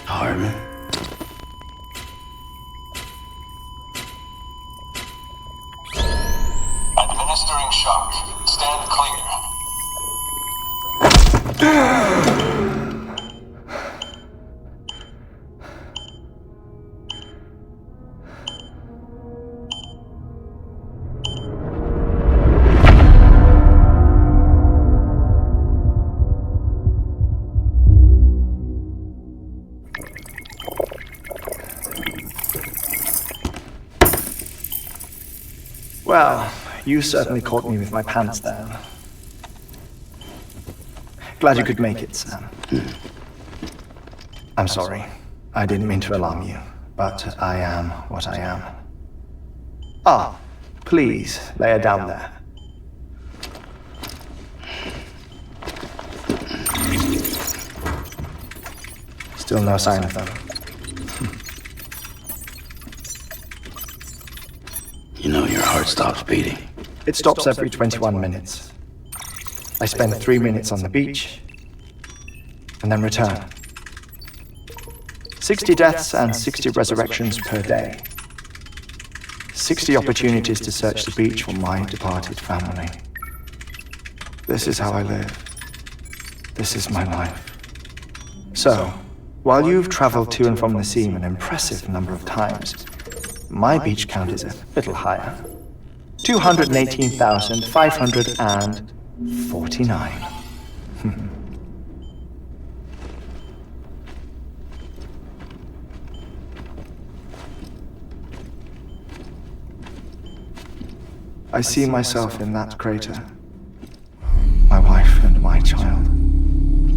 Harmon. Administering shock. Stand clear. Well, you certainly caught me with my pants down. Glad you could make it, Sam. I'm sorry. I didn't mean to alarm you, but I am what I am. Ah, please, lay her down there. Still no sign of them. You know your heart stops beating. It stops every 21 minutes. I spend 3 minutes on the beach, and then return. 60 deaths and 60 resurrections per day. 60 opportunities to search the beach for my departed family. This is how I live. This is my life. So, while you've traveled to and from the scene an impressive number of times, my beach count is a little higher. 218,549. I see myself in that crater. My wife and my child.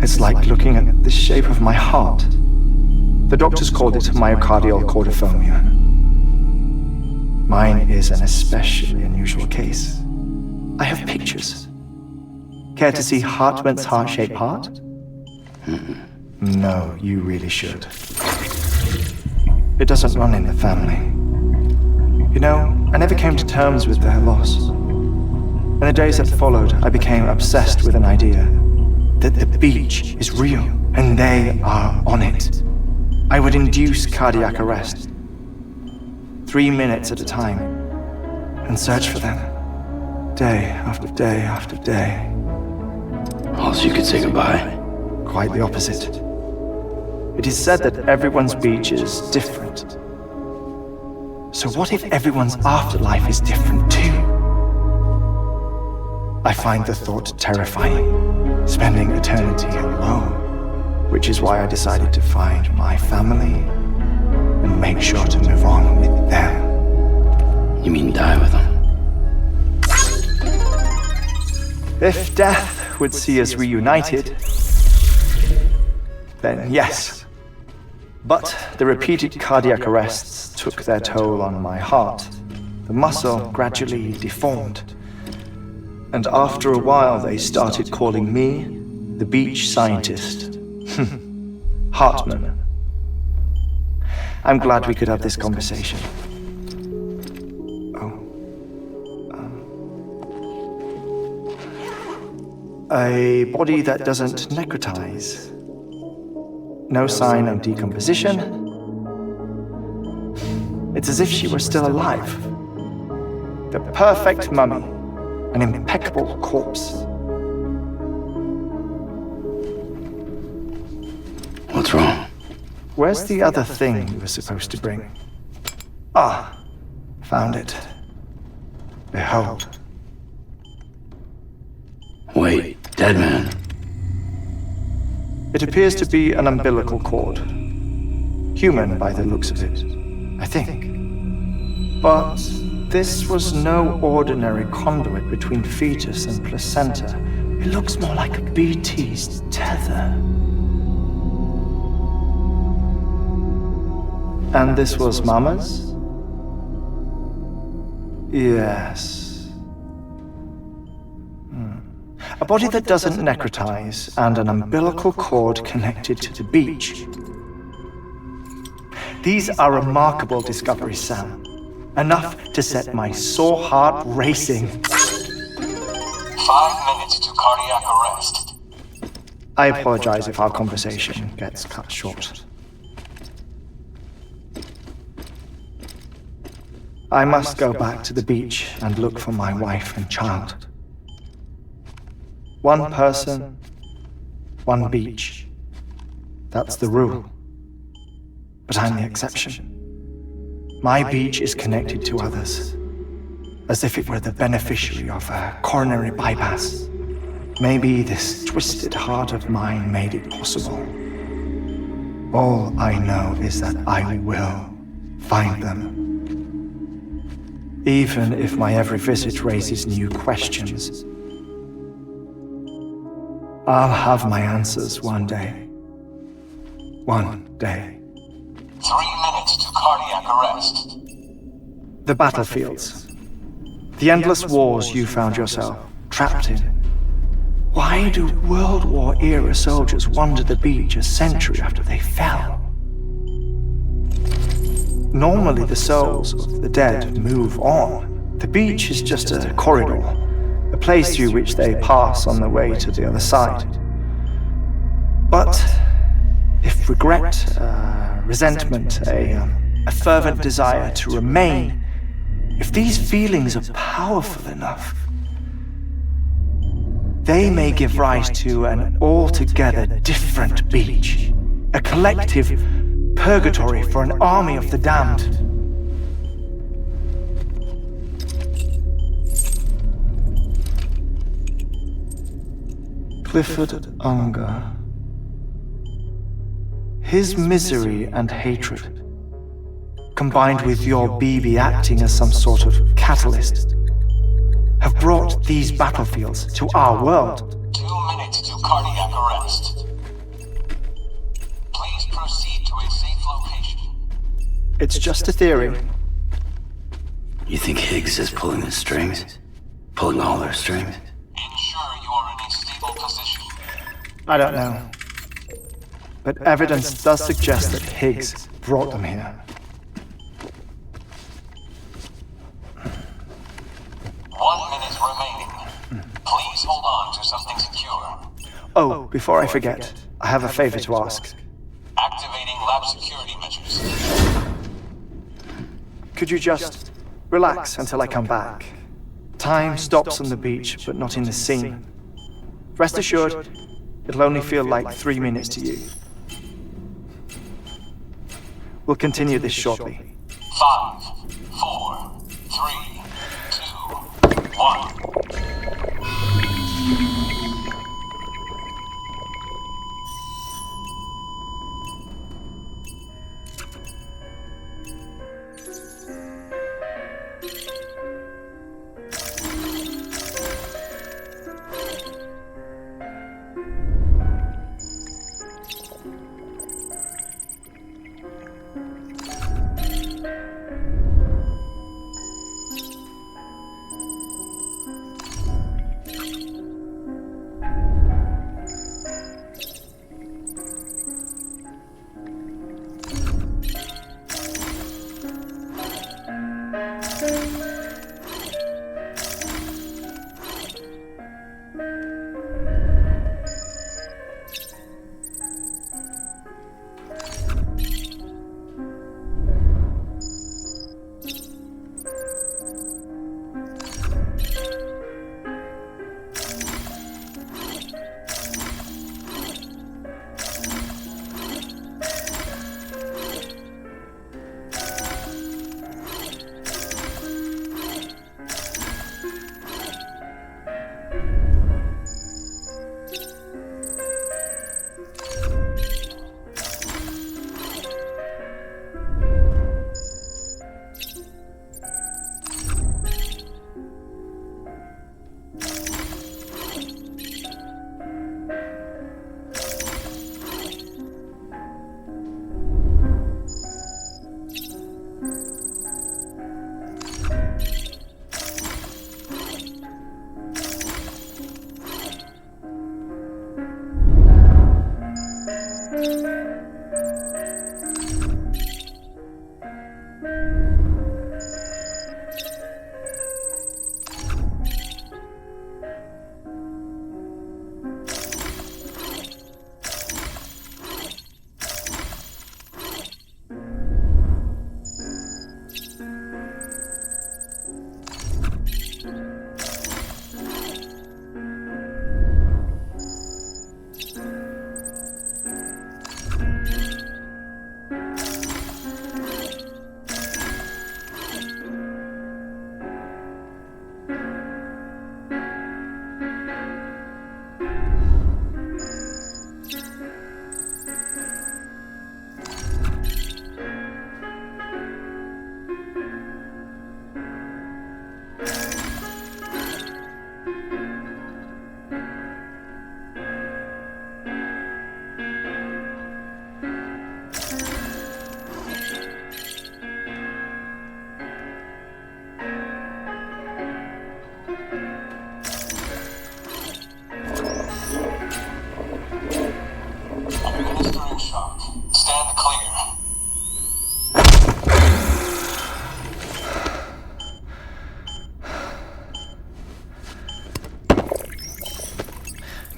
It's like looking at the shape of my heart. The doctors called it myocardial cordophobia. Mine is an especially unusual case. I have pictures. Care to see Hartmann's heart-shaped heart? No, you really should. It doesn't run in the family. You know, I never came to terms with their loss. In the days that followed, I became obsessed with an idea that the beach is real and they are on it. I would induce cardiac arrest, 3 minutes at a time, and search for them, day after day after day. Also, you could say goodbye. Quite the opposite. It is said that everyone's beach is different. So what if everyone's afterlife is different too? I find the thought terrifying, spending eternity alone, which is why I decided to find my family and make sure to move on with them. You mean die with them? If death would see us reunited, then yes. But the repeated cardiac arrests took their toll on my heart. The muscle gradually deformed. And after a while, they started calling me the beach scientist. Hartmann. I'm glad we could have this conversation. A body that doesn't necrotize. No sign of decomposition. It's as if she were still alive. The perfect mummy. An impeccable corpse. What's wrong? Where's the other thing you were supposed to bring? Ah, found it. Behold. Wait, dead man. It appears to be an umbilical cord. Human by the looks of it, I think. But this was no ordinary conduit between fetus and placenta. It looks more like a BT's tether. And this was Mama's? Yes. A body that doesn't necrotize, and an umbilical cord connected to the beach. These are remarkable discoveries, Sam. Enough to set my sore heart racing. 5 minutes to cardiac arrest. I apologize if our conversation gets cut short. I must go back to the beach and look for my wife and child. One person, one beach. That's the rule. But I'm the exception. My beach is connected to others, as if it were the beneficiary of a coronary bypass. Maybe this twisted heart of mine made it possible. All I know is that I will find them. Even if my every visit raises new questions. I'll have my answers one day. One day. 3 minutes to cardiac arrest. The battlefields. The endless wars you found yourself trapped in. Why do World War era soldiers wander the beach a century after they fell? Normally the souls of the dead move on. The beach is just a corridor, a place through which they pass on the way to the other side. But if regret, resentment, a fervent desire to remain, if these feelings are powerful enough, they may give rise to an altogether different beach, a collective purgatory for an army of the damned. Clifford Unger. His misery and hatred, combined with your BB acting as some sort of catalyst, have brought these battlefields to our world. 2 minutes to cardiac arrest. Please proceed to a safe location. It's just a theory. You think Higgs is pulling the strings? Pulling all their strings? Ensure you are in a stable position. I don't know. But evidence does suggest that Higgs brought them here. 1 minute remaining. Please hold on to something secure. Oh, before I forget, I have a favor to ask. Activating lab security measures. Could you just relax until I come back? Time stops on the beach, but not in the scene. Rest assured, it'll only feel like 3 minutes to you. We'll continue this shortly. 5, 4, 3, 2, 1.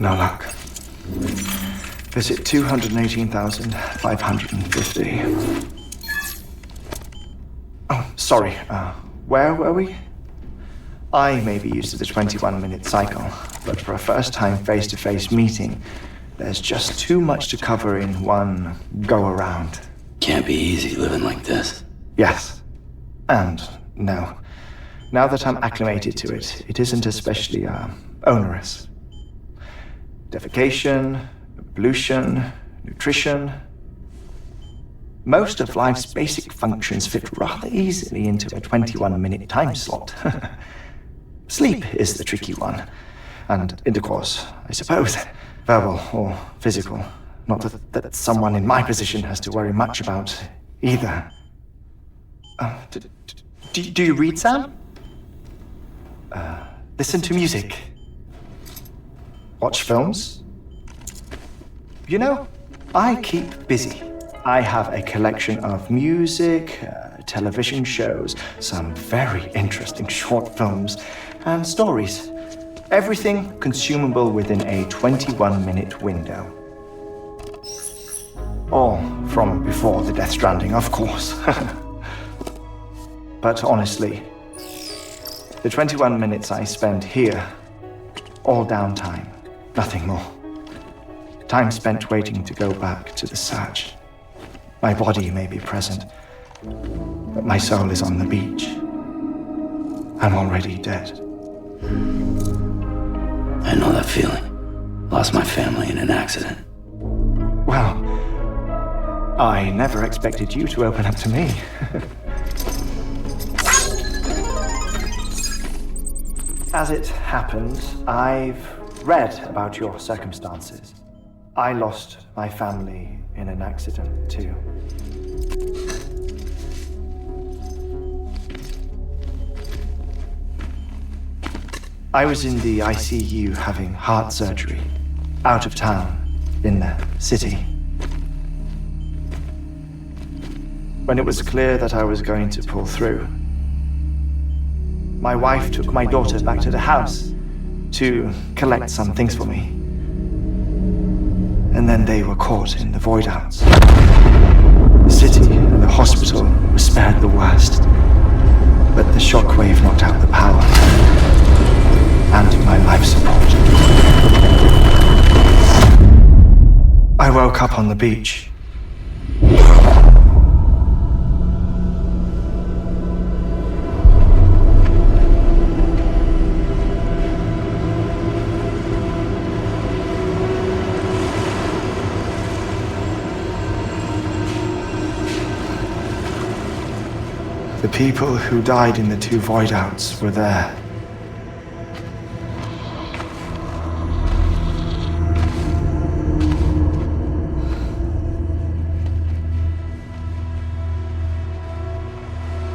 No luck. Visit 218,550. Oh, sorry. Where were we? I may be used to the 21-minute cycle, but for a first-time face-to-face meeting, there's just too much to cover in one go-around. Can't be easy living like this. Yes. And no. Now that I'm acclimated to it, it isn't especially, onerous. Defecation, pollution, nutrition. Most of life's basic functions fit rather easily into a 21-minute time slot. Sleep is the tricky one. And intercourse, I suppose. Verbal or physical. Not that someone in my position has to worry much about either. Do you read, Sam? Listen to music. Watch films? You know, I keep busy. I have a collection of music, television shows, some very interesting short films, and stories. Everything consumable within a 21-minute window. All from before the Death Stranding, of course. But honestly, the 21 minutes I spend here, all downtime, nothing more. Time spent waiting to go back to the search. My body may be present, but my soul is on the beach. I'm already dead. I know that feeling. Lost my family in an accident. Well, I never expected you to open up to me. As it happened, I've read about your circumstances. I lost my family in an accident, too. I was in the ICU having heart surgery, out of town, in the city. When it was clear that I was going to pull through, my wife took my daughter back to the house to collect some things for me. And then they were caught in the void-outs. The city and the hospital were spared the worst, but the shockwave knocked out the power and my life support. I woke up on the beach. The people who died in the two void-outs were there.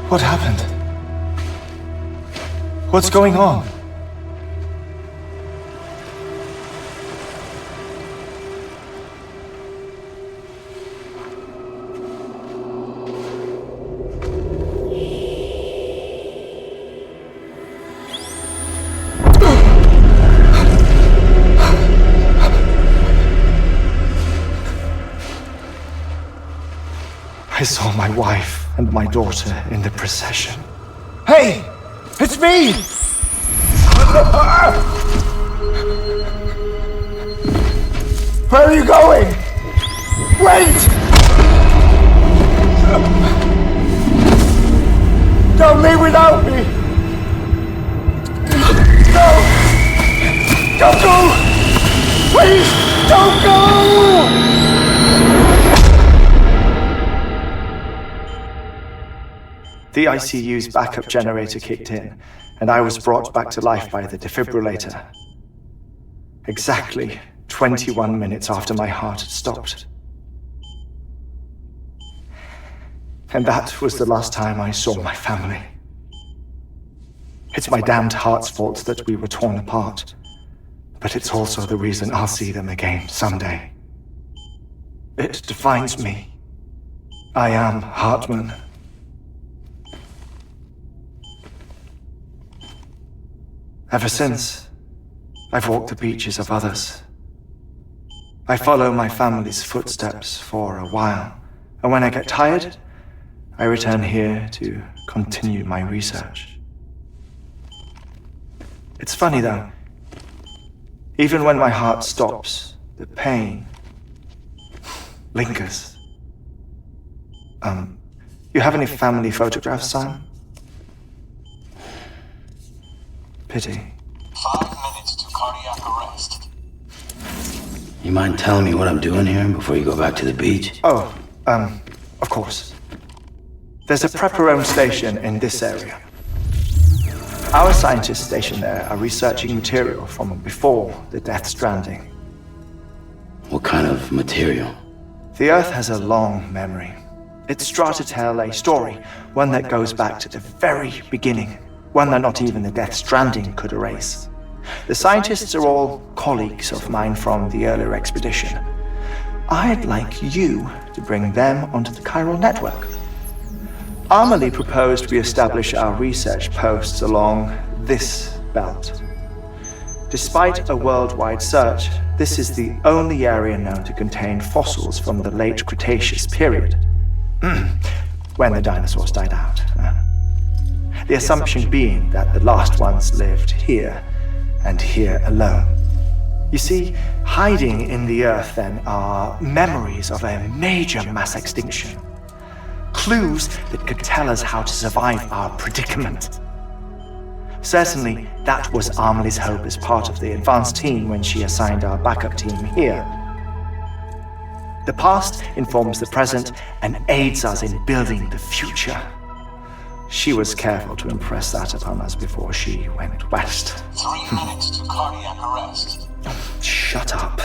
What happened? What's going on? I saw my wife and my daughter in the procession. Hey! It's me! Where are you going? Wait! Don't leave without me! No! Don't go! Please, don't go! The ICU's backup generator kicked in, and I was brought back to life by the defibrillator. Exactly 21 minutes after my heart had stopped. And that was the last time I saw my family. It's my damned heart's fault that we were torn apart, but it's also the reason I'll see them again someday. It defines me. I am Hartman. Ever since, I've walked the beaches of others I follow my family's footsteps for a while, and when I get tired, I return here to continue my research. It's funny though. Even when my heart stops, the pain lingers. You have any family photographs, Sam? Pity. 5 minutes to cardiac arrest. You mind telling me what I'm doing here before you go back to the beach? Oh, of course. There's a prepper-owned station in this area. Our scientists stationed there are researching material from before the Death Stranding. What kind of material? The Earth has a long memory. It's trying to tell a story, one that goes back to the very beginning, one that not even the Death Stranding could erase. The scientists are all colleagues of mine from the earlier expedition. I'd like you to bring them onto the chiral network. Amelie proposed we establish our research posts along this belt. Despite a worldwide search, this is the only area known to contain fossils from the late Cretaceous period, when the dinosaurs died out. The assumption being that the last ones lived here, and here alone. You see, hiding in the Earth then are memories of a major mass extinction. Clues that could tell us how to survive our predicament. Certainly, that was Amelie's hope as part of the advanced team when she assigned our backup team here. The past informs the present and aids us in building the future. She was careful to impress that upon us before she went west. 3 minutes to cardiac arrest. Shut up.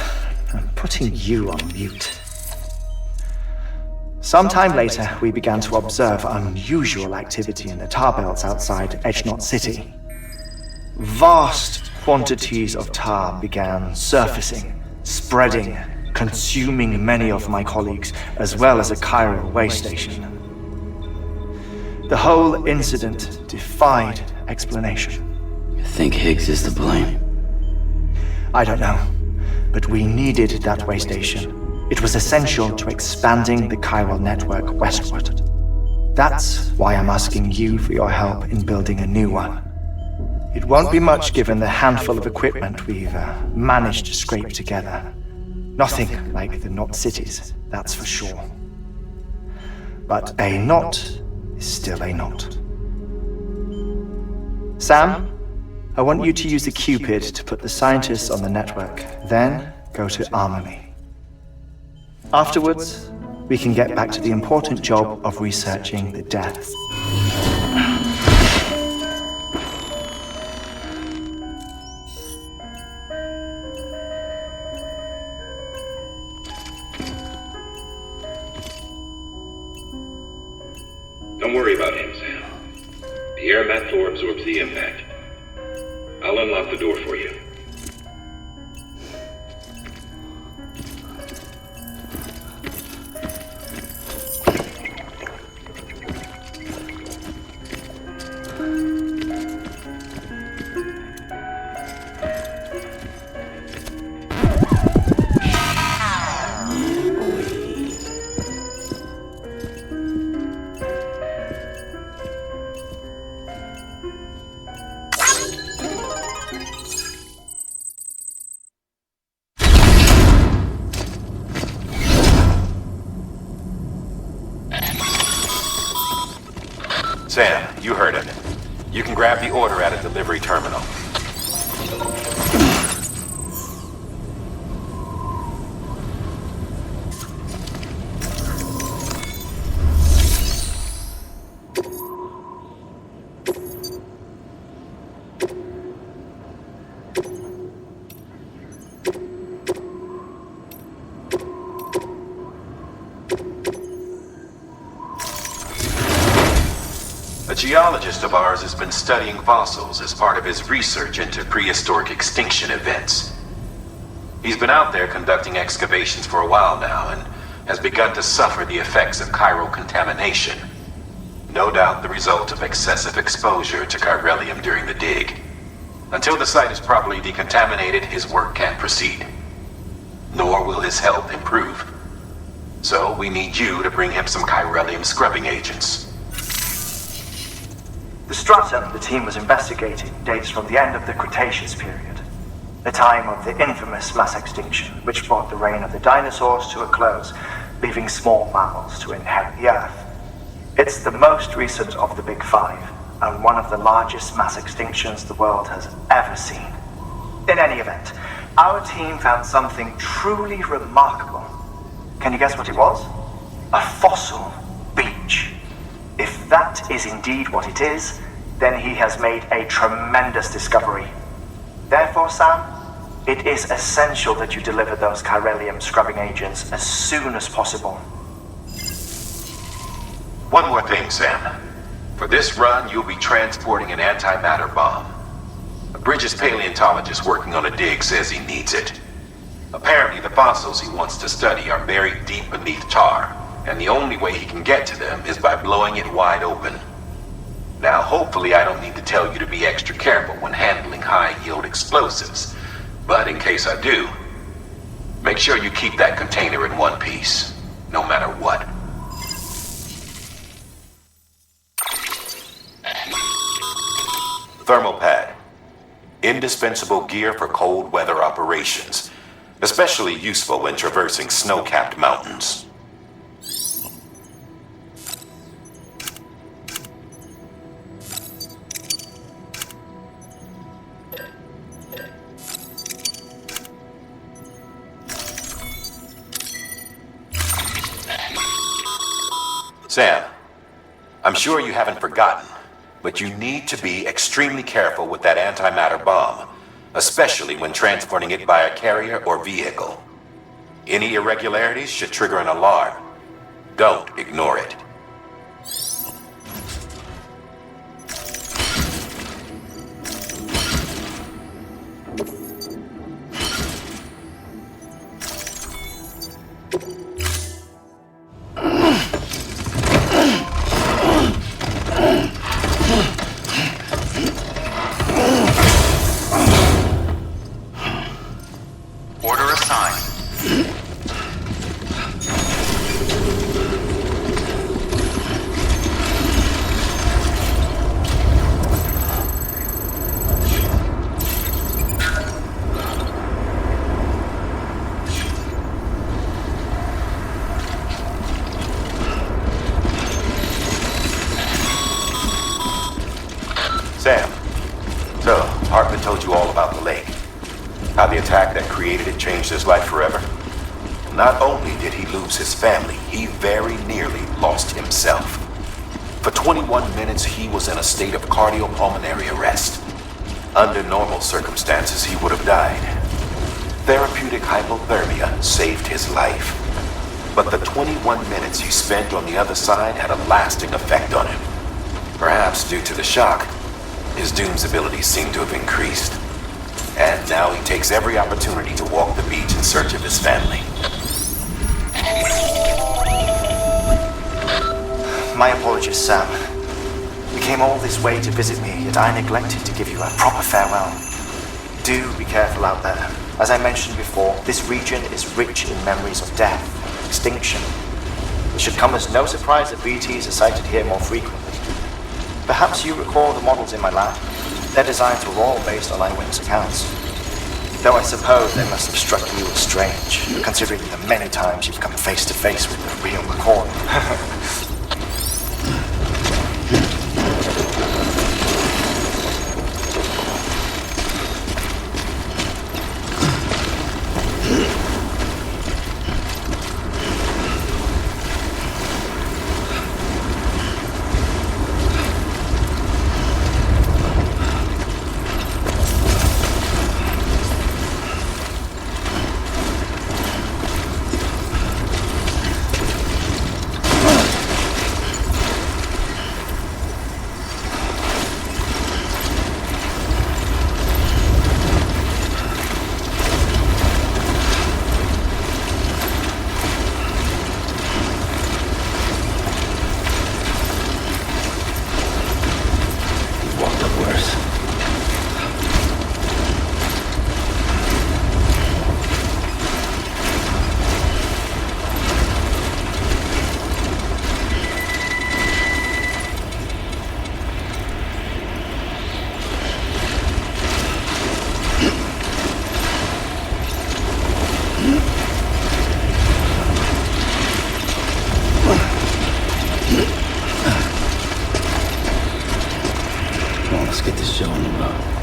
I'm putting you on mute. Sometime later, we began to observe unusual activity in the tar belts outside Edgenot City. Vast quantities of tar began surfacing, spreading, consuming many of my colleagues, as well as a chiral way station. The whole incident defied explanation. You think Higgs is to blame? I don't know, but we needed that way station. It was essential to expanding the chiral network westward. That's why I'm asking you for your help in building a new one. It won't be much given the handful of equipment we've managed to scrape together. Nothing like the knot cities, that's for sure. But a knot is still a knot. Sam, I want you to use the Cupid to put the scientists on the network, then go to Amelie. Afterwards, we can get back to the important job of researching the deaths. Don't worry about him, Sam. The air on that floor absorbs the impact. I'll unlock the door for you. Sam, you heard it. You can grab the order at a delivery terminal. A geologist of ours has been studying fossils as part of his research into prehistoric extinction events. He's been out there conducting excavations for a while now and has begun to suffer the effects of chiral contamination. No doubt the result of excessive exposure to chiralium during the dig. Until the site is properly decontaminated, his work can't proceed. nor will his health improve. So we need you to bring him some chiralium scrubbing agents. The stratum the team was investigating dates from the end of the Cretaceous period, the time of the infamous mass extinction, which brought the reign of the dinosaurs to a close, leaving small mammals to inherit the Earth. It's the most recent of the Big Five, and one of the largest mass extinctions the world has ever seen. In any event, our team found something truly remarkable. Can you guess what it was? A fossil beach. If that is indeed what it is, then he has made a tremendous discovery. Therefore, Sam, it is essential that you deliver those chiralium scrubbing agents as soon as possible. One more thing, Sam. For this run, you'll be transporting an antimatter bomb. A Bridges paleontologist working on a dig says he needs it. Apparently, the fossils he wants to study are buried deep beneath tar, and the only way he can get to them is by blowing it wide open. Now, hopefully I don't need to tell you to be extra careful when handling high-yield explosives, but in case I do, make sure you keep that container in one piece, no matter what. Thermal pad. Indispensable gear for cold weather operations, especially useful when traversing snow-capped mountains. Sam, I'm sure you haven't forgotten, but you need to be extremely careful with that antimatter bomb, especially when transporting it by a carrier or vehicle. Any irregularities should trigger an alarm. Don't ignore it. Order assigned. Sam, so Hartman told you all about the lake. How the attack that created it changed his life forever. Not only did he lose his family, he very nearly lost himself. For 21 minutes, he was in a state of cardiopulmonary arrest. Under normal circumstances, he would have died. Therapeutic hypothermia saved his life. But the 21 minutes he spent on the other side had a lasting effect on him. Perhaps due to the shock, his Doom's abilities seem to have increased. And now he takes every opportunity to walk the beach in search of his family. My apologies, Sam. You came all this way to visit me, yet I neglected to give you a proper farewell. Do be careful out there. As I mentioned before, this region is rich in memories of death, extinction. It should come as no surprise that BTs are sighted here more frequently. Perhaps you recall the models in my lab. Their designs were all based on eyewitness accounts. Though I suppose they must have struck you as strange, considering the many times you've come face to face with the real recording. Come on, let's get this show on the road.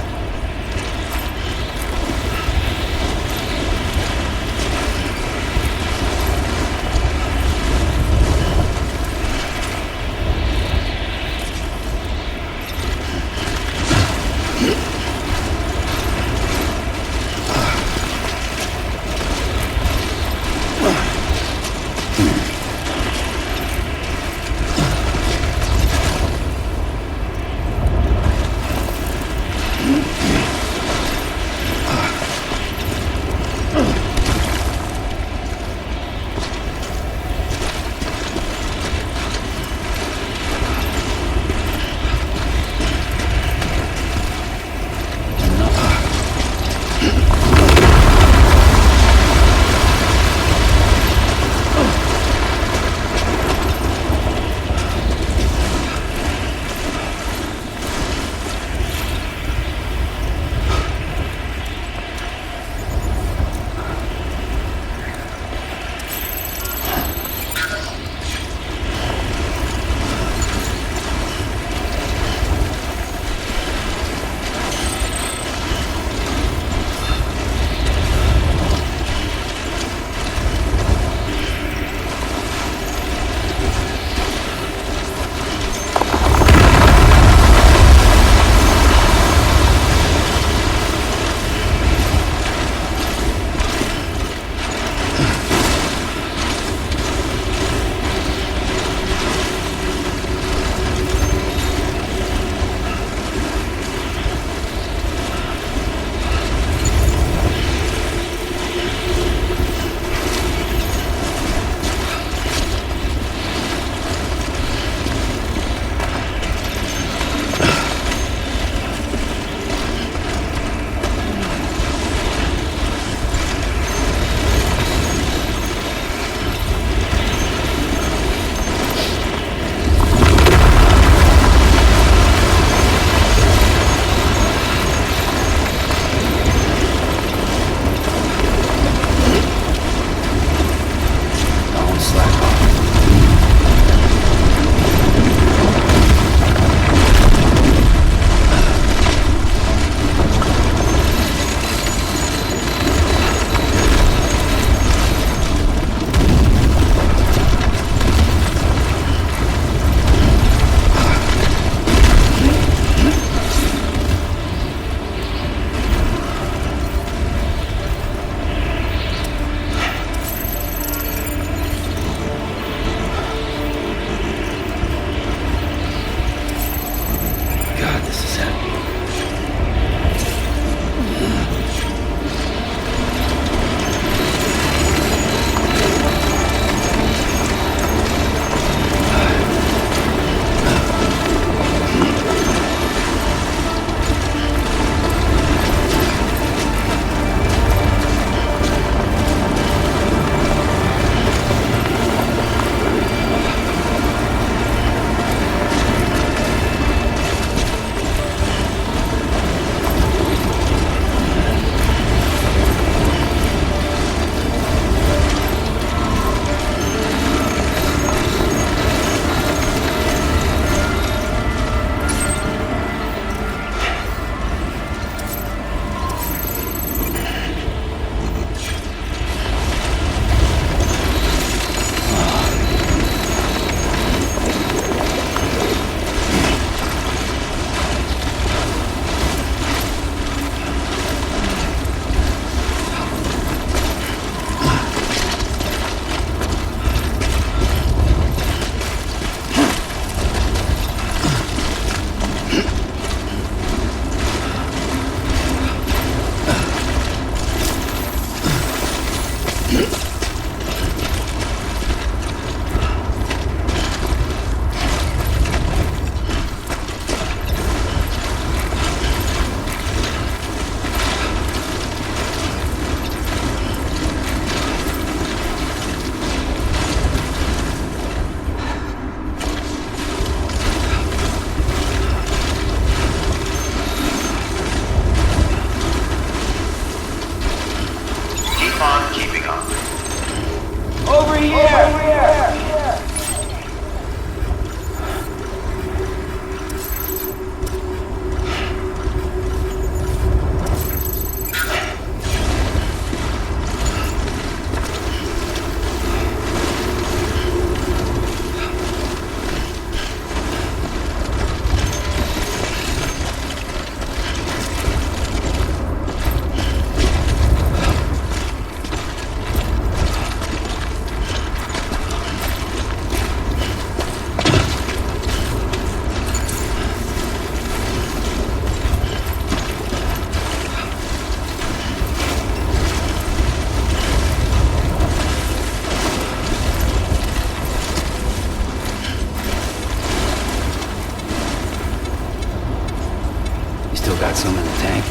Still got some in the tank?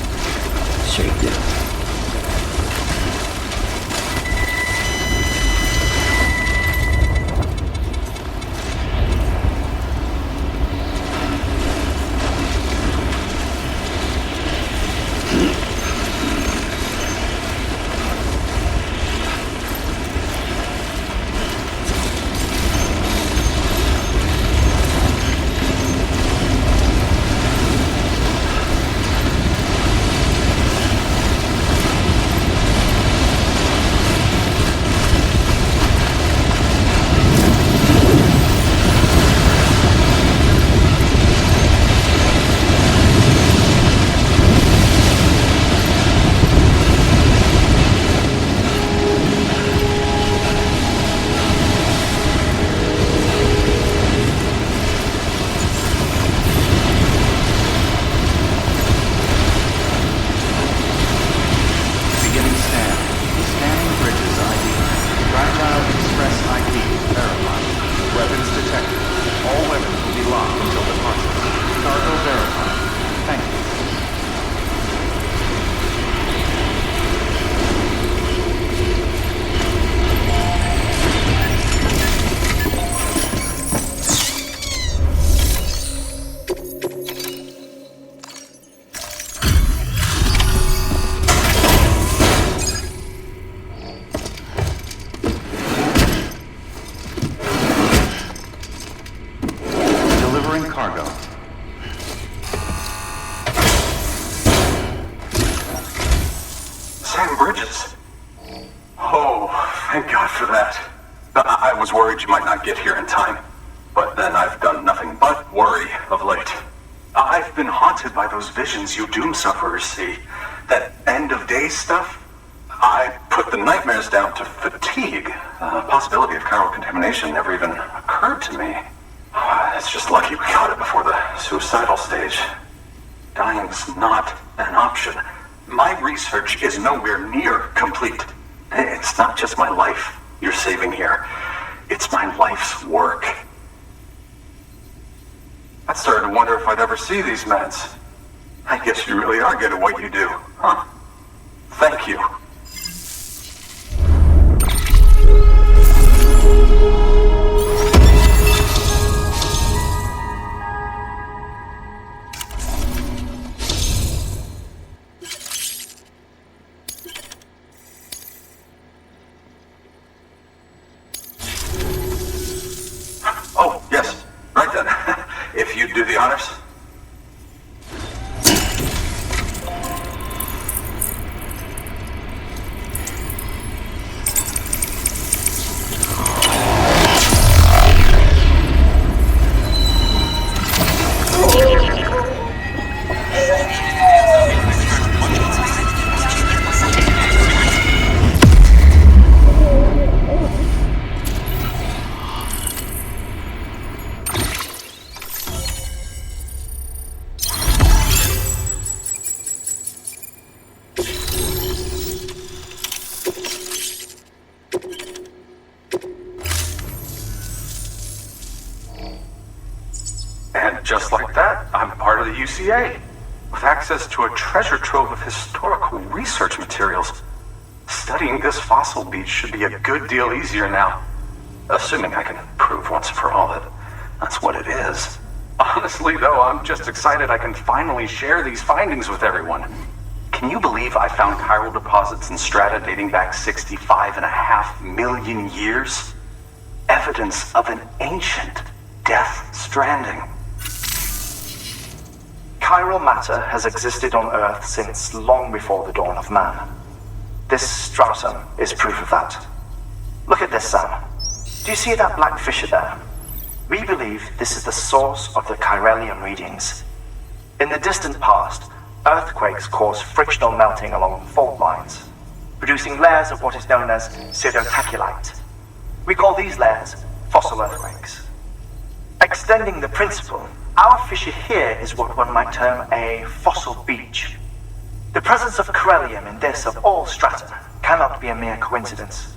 Sure you do. Get here in time. But then I've done nothing but worry of late. I've been haunted by those visions you doom sufferers see. That end of day stuff. I put the nightmares down to fatigue. The possibility of chiral contamination never even occurred to me. It's just lucky we got it before the suicidal stage. Dying's not an option. My research is nowhere near complete. It's not just my life you're saving here. It's my life's work. I started to wonder if I'd ever see these meds. I guess you really are good at what you do, huh? Thank you. Oh, yes. Right then. If you'd do the honors. Just like that, I'm part of the UCA, with access to a treasure trove of historical research materials. Studying this fossil beach should be a good deal easier now, assuming I can prove once and for all that that's what it is. Honestly, though, I'm just excited I can finally share these findings with everyone. Can you believe I found chiral deposits in strata dating back 65.5 million years? Evidence of an ancient Death Stranding. Chiral matter has existed on Earth since long before the dawn of man. This stratum is proof of that. Look at this, Sam. Do you see that black fissure there? We believe this is the source of the chiralium readings. In the distant past, earthquakes caused frictional melting along fault lines, producing layers of what is known as pseudotaculite. We call these layers fossil earthquakes. Extending the principle, our fissure here is what one might term a fossil beach. The presence of chiralium in this of all strata cannot be a mere coincidence.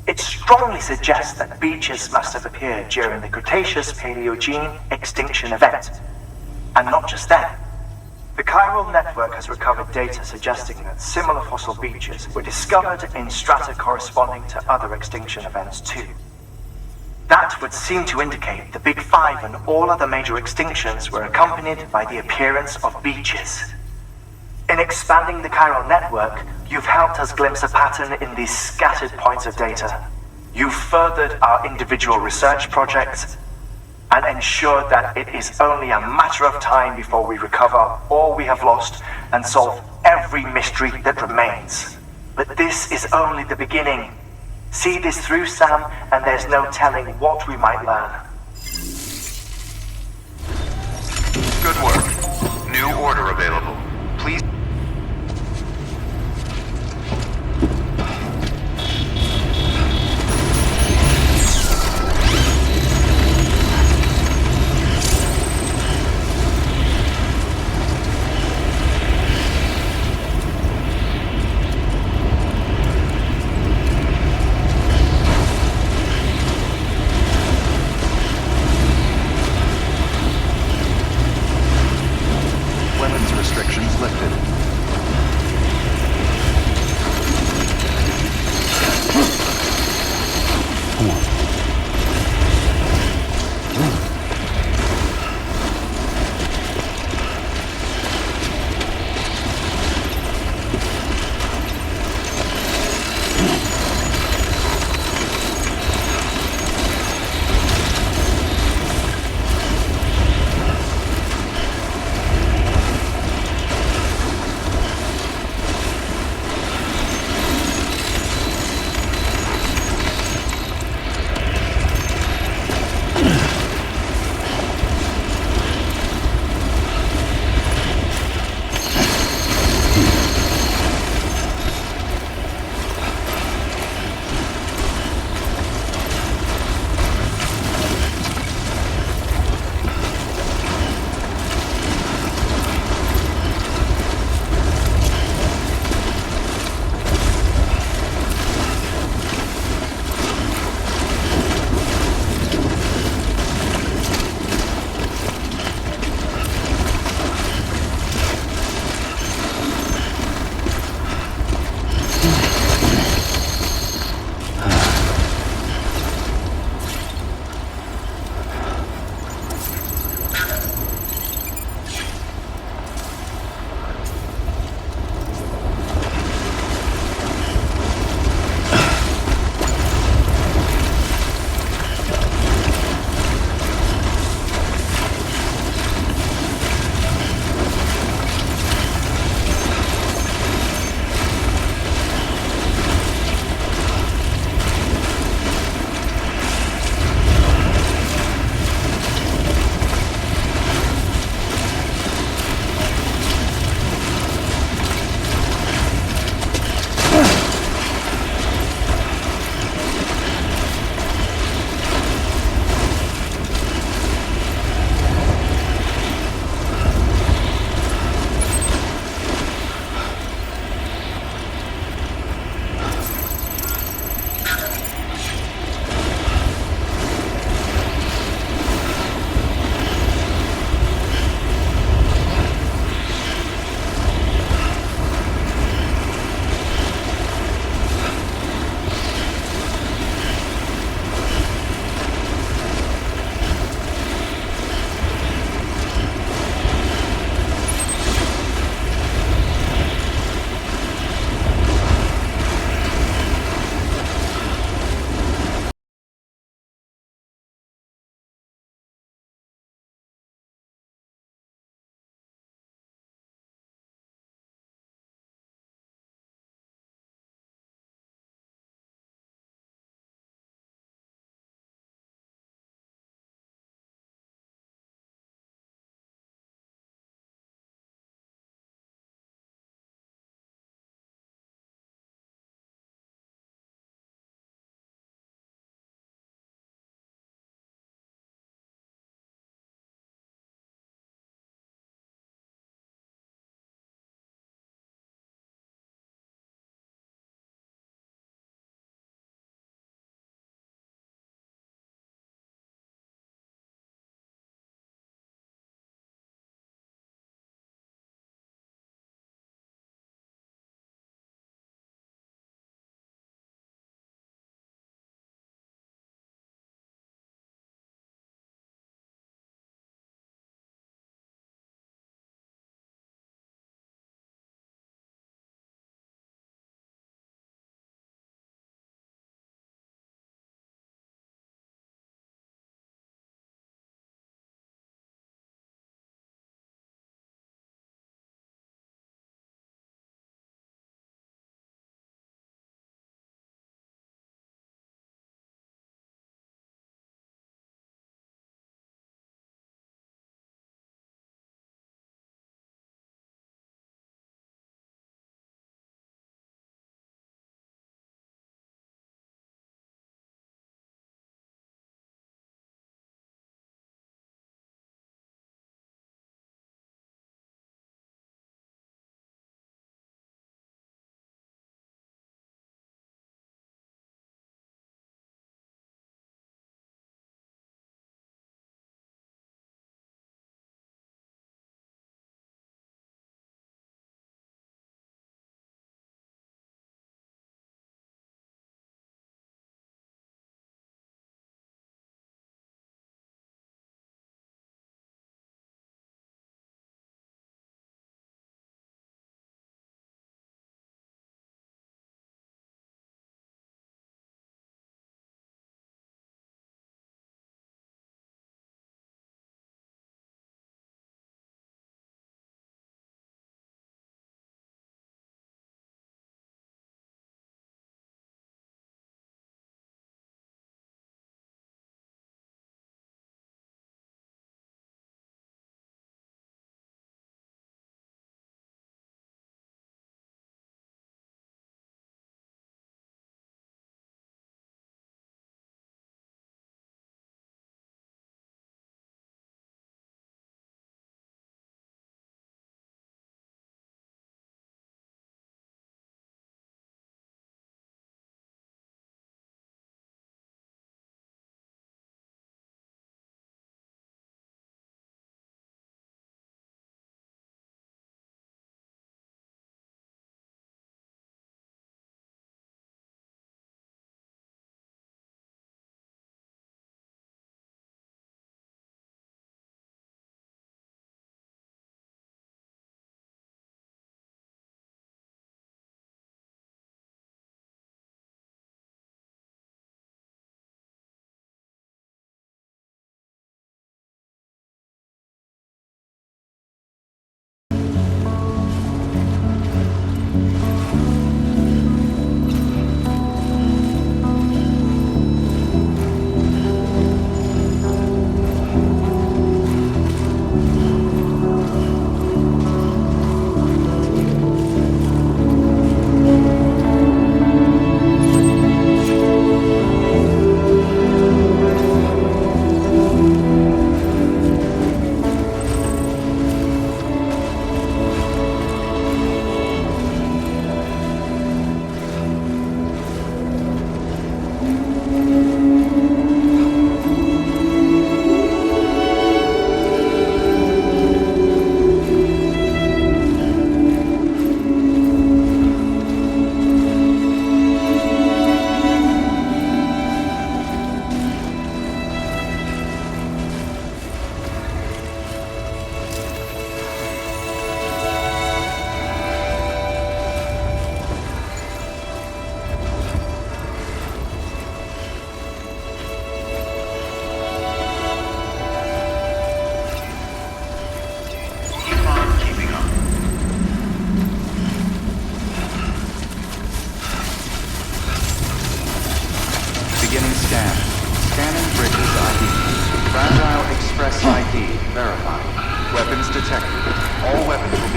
It strongly suggests that beaches must have appeared during the Cretaceous-Paleogene extinction event. And not just then, The chiral network has recovered data suggesting that similar fossil beaches were discovered in strata corresponding to other extinction events too. That would seem to indicate the Big Five and all other major extinctions were accompanied by the appearance of beaches. In expanding the chiral network, you've helped us glimpse a pattern in these scattered points of data. You've furthered our individual research projects and ensured that it is only a matter of time before we recover all we have lost and solve every mystery that remains. But this is only the beginning. See this through, Sam, and there's no telling what we might learn. Good work. New order available. Please. Women's restrictions lifted.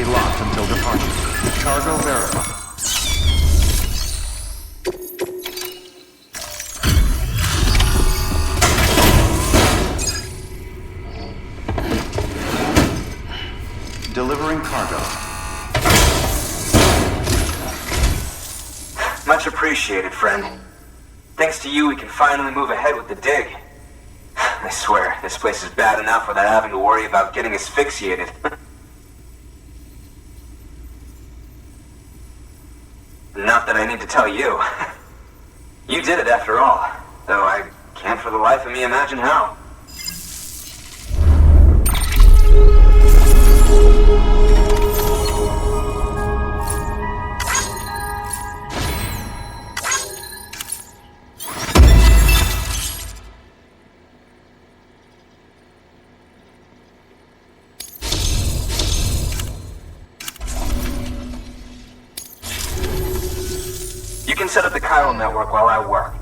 be locked until departure. Cargo verified. Delivering cargo. Much appreciated, friend. Thanks to you, we can finally move ahead with the dig. I swear, this place is bad enough without having to worry about getting asphyxiated. Not that I need to tell you. You did it after all, though I can't for the life of me imagine how. You can set up the chiral network while I work.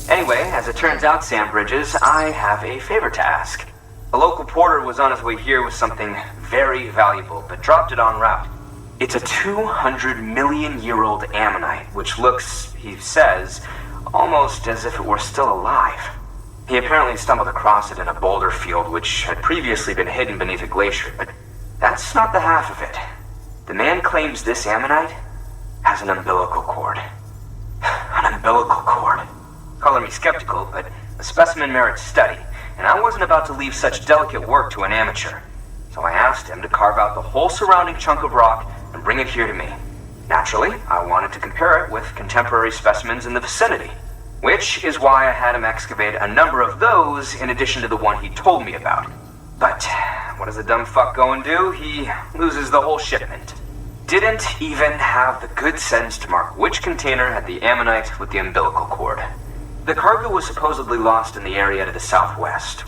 Anyway, as it turns out, Sam Bridges, I have a favor to ask. A local porter was on his way here with something very valuable, but dropped it en route. It's a 200-million-year-old ammonite, which looks, he says, almost as if it were still alive. He apparently stumbled across it in a boulder field, which had previously been hidden beneath a glacier, but that's not the half of it. The man claims this ammonite has an umbilical cord. An umbilical cord. Color me skeptical, but the specimen merits study, and I wasn't about to leave such delicate work to an amateur. So I asked him to carve out the whole surrounding chunk of rock and bring it here to me. Naturally, I wanted to compare it with contemporary specimens in the vicinity, which is why I had him excavate a number of those in addition to the one he told me about. But what does the dumb fuck go and do? He loses the whole shipment. Didn't even have the good sense to mark which container had the ammonite with the umbilical cord. The cargo was supposedly lost in the area to the southwest,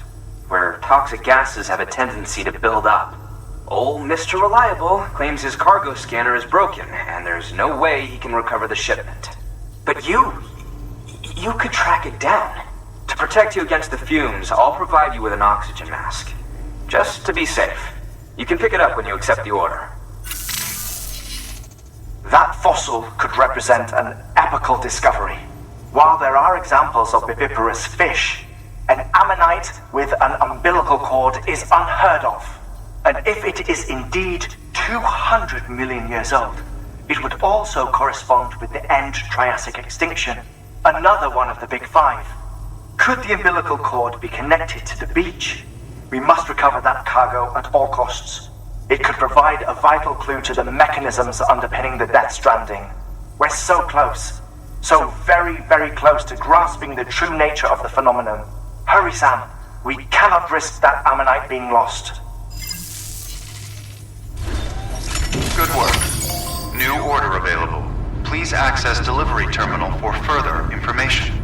where toxic gases have a tendency to build up. Old Mr. Reliable claims his cargo scanner is broken, and there's no way he can recover the shipment. But you could track it down. To protect you against the fumes, I'll provide you with an oxygen mask. Just to be safe. You can pick it up when you accept the order. That fossil could represent an epochal discovery. While there are examples of viviparous fish, an ammonite with an umbilical cord is unheard of. And if it is indeed 200 million years old, it would also correspond with the end Triassic extinction, another one of the big five. Could the umbilical cord be connected to the beach? We must recover that cargo at all costs. It could provide a vital clue to the mechanisms underpinning the Death Stranding. We're so close. So very, very close to grasping the true nature of the phenomenon. Hurry, Sam. We cannot risk that ammonite being lost. Good work. New order available. Please access delivery terminal for further information.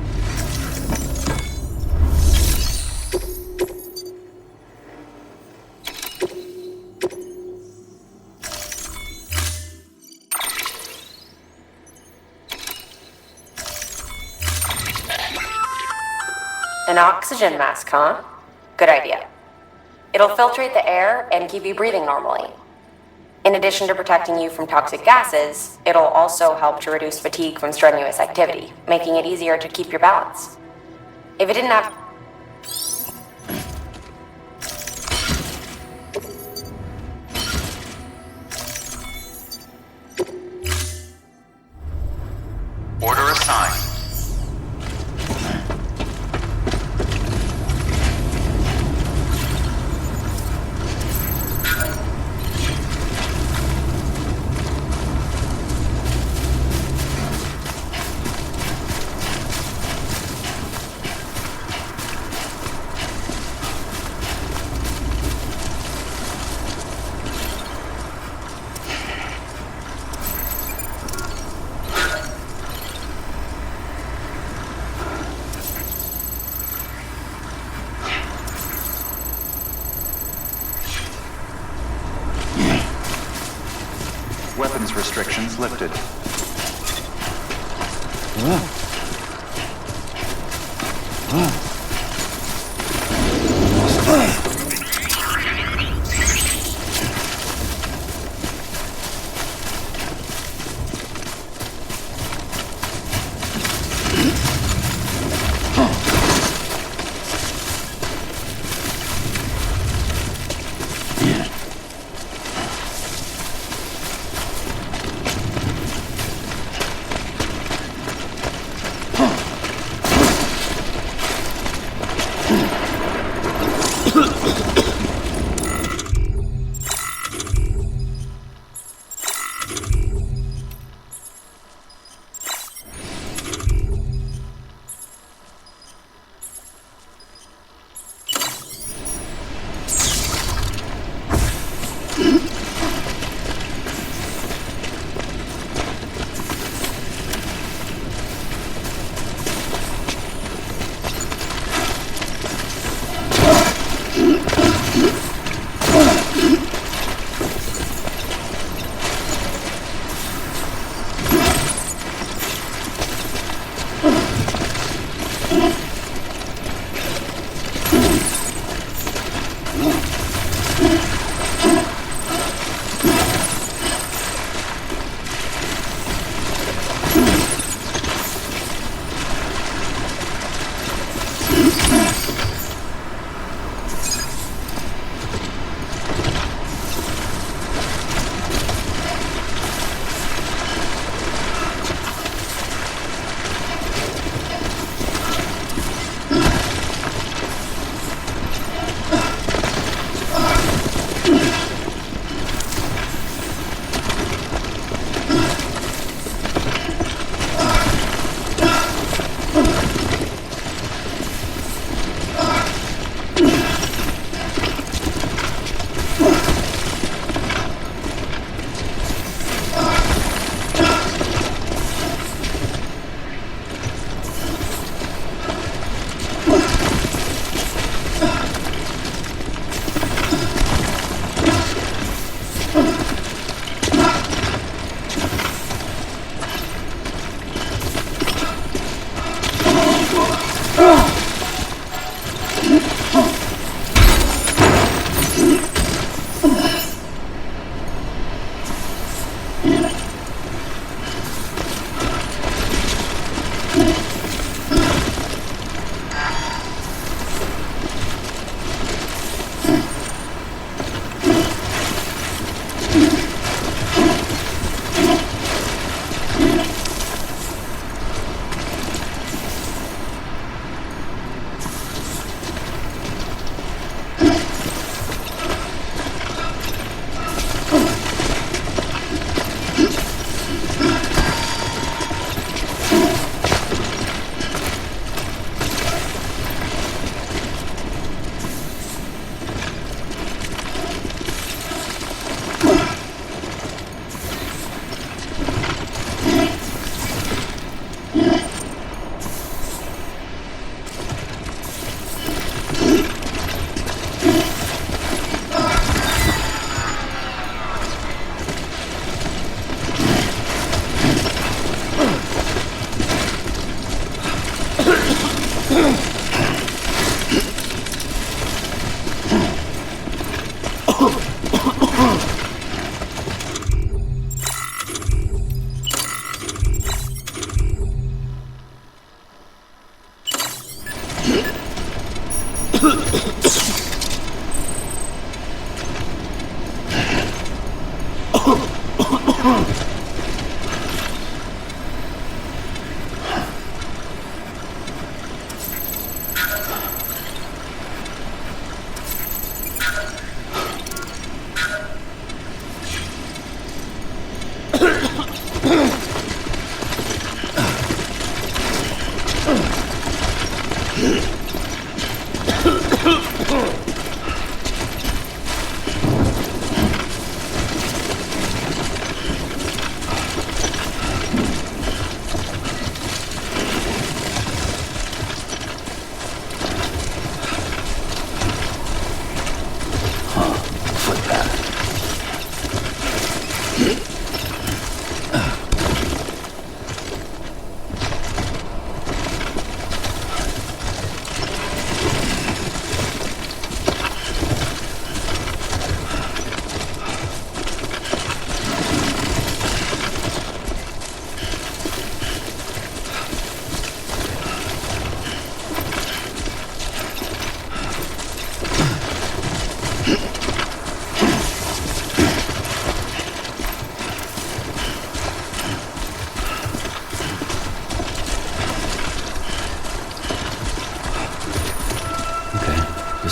An oxygen mask, huh? Good idea. It'll filtrate the air and keep you breathing normally. In addition to protecting you from toxic gases, it'll also help to reduce fatigue from strenuous activity, making it easier to keep your balance. If it didn't have... Order assigned. restrictions lifted.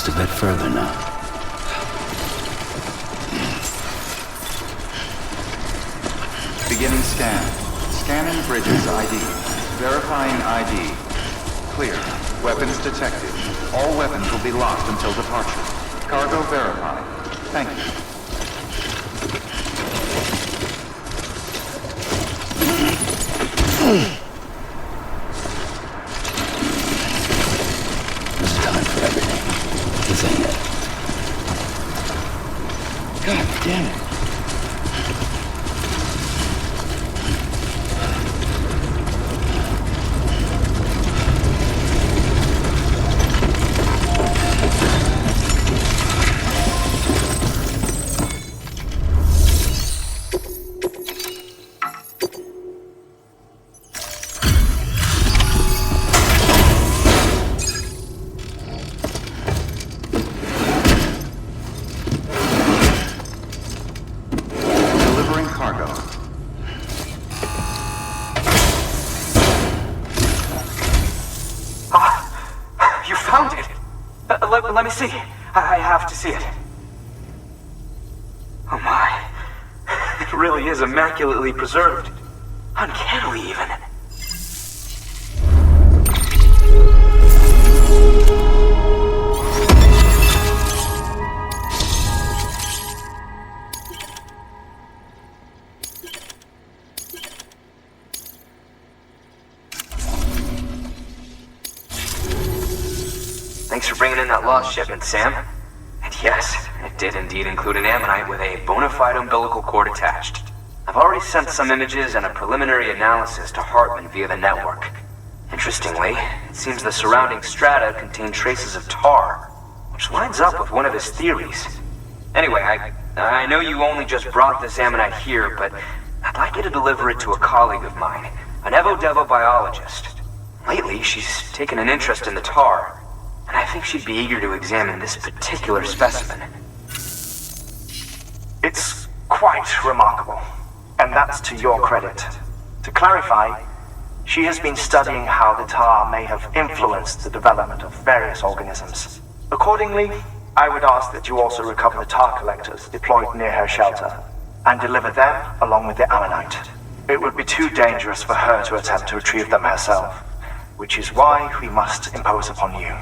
just a bit further now. Beginning scan. Scanning bridges ID. Verifying ID. Clear. Weapons detected. All weapons will be locked until departure. Cargo verified. Thank you. This is time for everything. This ain't it. God damn it. Let me see. I have to see it. Oh my. It really is immaculately preserved. Uncannily even. Thanks for bringing in that lost shipment, Sam. And yes, it did indeed include an ammonite with a bona fide umbilical cord attached. I've already sent some images and a preliminary analysis to Hartman via the network. Interestingly, it seems the surrounding strata contain traces of tar, which lines up with one of his theories. Anyway, I know you only just brought this ammonite here, but I'd like you to deliver it to a colleague of mine, an Evo-Devo biologist. Lately, she's taken an interest in the tar, and I think she'd be eager to examine this particular specimen. It's quite remarkable, and that's to your credit. To clarify, she has been studying how the tar may have influenced the development of various organisms. Accordingly, I would ask that you also recover the tar collectors deployed near her shelter, and deliver them along with the ammonite. It would be too dangerous for her to attempt to retrieve them herself, which is why we must impose upon you.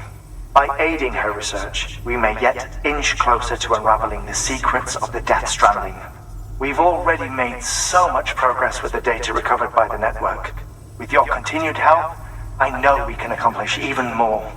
By aiding her research, we may yet inch closer to unraveling the secrets of the Death Stranding. We've already made so much progress with the data recovered by the network. With your continued help, I know we can accomplish even more.